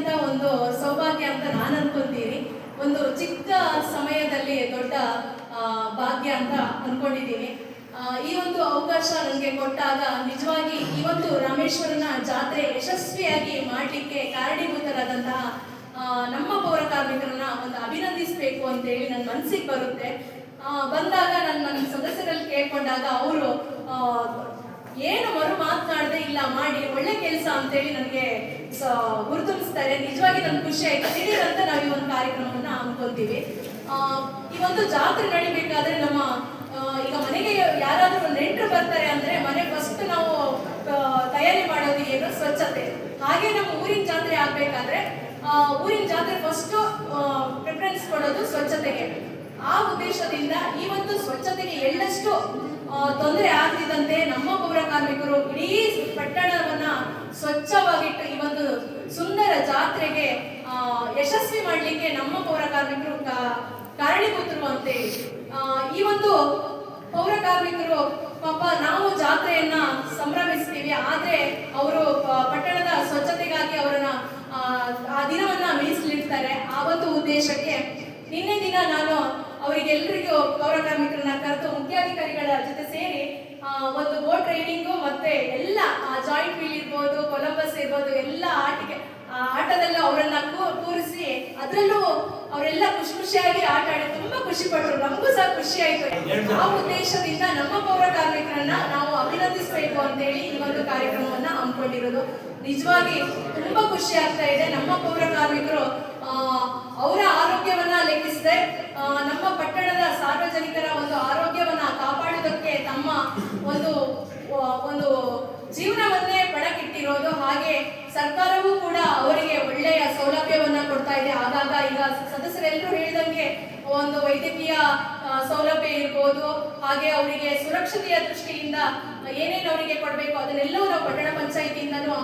ಸಿಕ್ಕಂತ ಒಂದು ಸೌಭಾಗ್ಯ ಅಂತ ನಾನು ಅನ್ಕೊಂತೀನಿ. ಒಂದು ಚಿಕ್ಕ ಸಮಯದಲ್ಲಿ ದೊಡ್ಡ ಭಾಗ್ಯ ಅಂತ ಅನ್ಕೊಂಡಿದ್ದೀನಿ. ಈ ಒಂದು ಅವಕಾಶ ನನಗೆ ಕೊಟ್ಟಾಗ ನಿಜವಾಗಿ ಈ ಒಂದು ರಾಮೇಶ್ವರನ ಜಾತ್ರೆ ಯಶಸ್ವಿಯಾಗಿ ಮಾಡಲಿಕ್ಕೆ ಕಾರಣೀಭೂತರಾದಂತಹ ನಮ್ಮ ಪೌರ ಕಾರ್ಮಿಕರನ್ನ ಒಂದು ಅಭಿನಂದಿಸಬೇಕು ಅಂತೇಳಿ ನನ್ನ ಮನಸ್ಸಿಗೆ ಬರುತ್ತೆ. ಬಂದಾಗ ನನ್ನ ಸದಸ್ಯರಲ್ಲಿ ಕೇಳ್ಕೊಂಡಾಗ ಅವರು ಏನು ಮರು ಮಾತನಾಡದೆ ಇಲ್ಲ ಮಾಡಿ ಒಳ್ಳೆ ಕೆಲಸ ಅಂತೇಳಿ ನನಗೆ ಗುರುತಿಸ್ತಾರೆ. ನಿಜವಾಗಿ ನನ್ಗೆ ಖುಷಿ ಆಯ್ತು. ದಿಢೀರಂತ ನಾವು ಈ ಒಂದು ಕಾರ್ಯಕ್ರಮವನ್ನ ಹಮ್ಮಿಕೊಳ್ತೀವಿ. ಈ ಒಂದು ಜಾತ್ರೆ ನಡಿಬೇಕಾದ್ರೆ ನಮ್ಮ ಈಗ ಮನೆಗೆ ಯಾರಾದ್ರೂ ನೆಂಟರು ಬರ್ತಾರೆ ಅಂದ್ರೆ ಮನೆ ಫಸ್ಟ್ ನಾವು ತಯಾರಿ ಮಾಡೋದು ಏನು ಸ್ವಚ್ಛತೆ. ಹಾಗೆ ನಮ್ಮ ಊರಿನ ಜಾತ್ರೆ ಆಗ್ಬೇಕಾದ್ರೆ ಊರಿನ ಜಾತ್ರೆ ಫಸ್ಟ್ ಪ್ರಿಫರೆನ್ಸ್ ಕೊಡೋದು ಸ್ವಚ್ಛತೆಗೆ. ಆ ಉದ್ದೇಶದಿಂದ ಈ ಒಂದು ಸ್ವಚ್ಛತೆಗೆ ಎಳ್ಳಷ್ಟು ತೊಂದರೆ ಆಗ್ತಿದ್ದಂತೆ ನಮ್ಮ ಪೌರ ಕಾರ್ಮಿಕರು ಇಡೀ ಪಟ್ಟಣವನ್ನ ಸ್ವಚ್ಛವಾಗಿಟ್ಟು ಈ ಒಂದು ಸುಂದರ ಜಾತ್ರೆಗೆ ಯಶಸ್ವಿ ಮಾಡಲಿಕ್ಕೆ ನಮ್ಮ ಪೌರ ಕಾರ್ಮಿಕರು ಕಾರಣೀಭೂತರು ಅಂತೇಳಿ. ಈ ಒಂದು ಪೌರ ಕಾರ್ಮಿಕರು ಪಾಪ ನಾವು ಜಾತ್ರೆಯನ್ನ ಸಂಭ್ರಮಿಸ್ತೀವಿ, ಆದ್ರೆ ಅವರು ಪಟ್ಟಣದ ಸ್ವಚ್ಛತೆಗಾಗಿ ಅವರನ್ನ ಆ ದಿನವನ್ನ ಮೀಸಲಿಡ್ತಾರೆ. ಆ ಒಂದು ಉದ್ದೇಶಕ್ಕೆ ನಿನ್ನೆ ದಿನ ನಾನು ಅವರಿಗೆಲ್ಲರಿಗೂ ಪೌರ ಕಾರ್ಮಿಕರನ್ನ ಕರೆದು ಮುಖ್ಯಾಧಿಕಾರಿಗಳ ಜೊತೆ ಸೇರಿ ಒಂದು ಬೋಟ್ ರೈಡಿಂಗು ಮತ್ತೆ ಎಲ್ಲ ಜಾಯಿಂಟ್ ವೀಲ್ ಇರ್ಬೋದು, ಕೊಲಂಬಸ್ ಇರ್ಬೋದು, ಎಲ್ಲ ಆಟದಲ್ಲೂ ಅವರನ್ನ ಕೂರಿಸಿ ಅದರಲ್ಲೂ ಅವರೆಲ್ಲ ಖುಷಿಯಾಗಿ ಆಟ ಆಡಿ ತುಂಬಾ ಖುಷಿ ಪಟ್ಟರು. ನಮಗೂ ಸಹ ಖುಷಿ ಆಯ್ತು. ಆ ಉದ್ದೇಶದಿಂದ ನಮ್ಮ ಪೌರ ಕಾರ್ಮಿಕರನ್ನ ನಾವು ಅಭಿನಂದಿಸಬೇಕು ಅಂತೇಳಿ ಈ ಒಂದು ಕಾರ್ಯಕ್ರಮವನ್ನ ಹಮ್ಮಿಕೊಂಡಿರೋದು. ನಿಜವಾಗಿ ತುಂಬಾ ಖುಷಿ ಆಗ್ತಾ ಇದೆ. ನಮ್ಮ ಪೌರ ಕಾರ್ಮಿಕರು ಅವರ ಆರೋಗ್ಯವನ್ನ ಲೆಕ್ಕಿಸದೆ ನಮ್ಮ ಪಟ್ಟಣದ ಸಾರ್ವಜನಿಕರ ಒಂದು ಆರೋಗ್ಯವನ್ನ ಕಾಪಾಡುವುದಕ್ಕೆ ತಮ್ಮ ಒಂದು ಜೀವನವನ್ನೇ ಪಣಕ್ಕಿಟ್ಟಿರೋದು. ಹಾಗೆ ಸರ್ಕಾರವೂ ಕೂಡ ಅವರಿಗೆ ಒಳ್ಳೆಯ ಸೌಲಭ್ಯವನ್ನ ಕೊಡ್ತಾ ಇದೆ. ಆಗಾಗ ಈಗ ಸದಸ್ಯರೆಲ್ಲರೂ ಹೇಳಿದಂಗೆ ಒಂದು ವೈದ್ಯಕೀಯ ಸೌಲಭ್ಯ ಇರ್ಬೋದು, ಹಾಗೆ ಅವರಿಗೆ ಸುರಕ್ಷತೆಯ ದೃಷ್ಟಿಯಿಂದ ಏನೇನು ಅವರಿಗೆ ಕೊಡಬೇಕು ಅದನ್ನೆಲ್ಲವೂ ನಾವು ಪಟ್ಟಣ ಪಂಚಾಯಿತಿಯಿಂದನೂ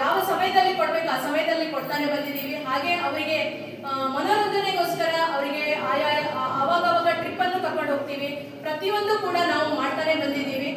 ಯಾವ ಸಮಯದಲ್ಲಿ ಕೊಡಬೇಕು ಆ ಸಮಯದಲ್ಲಿ ಕೊಡ್ತಾನೆ ಬಂದಿದ್ದೀವಿ. ಹಾಗೆ ಅವರಿಗೆ ಮನೋರಂಜನೆಗೋಸ್ಕರ ಅವರಿಗೆ ಆವಾಗ ಟ್ರಿಪ್ ಅನ್ನು ಕರ್ಕೊಂಡು ಹೋಗ್ತೀವಿ. ಪ್ರತಿಯೊಂದು ಕೂಡ ನಾವು ಮಾಡ್ತಾನೆ ಬಂದಿದ್ದೀವಿ.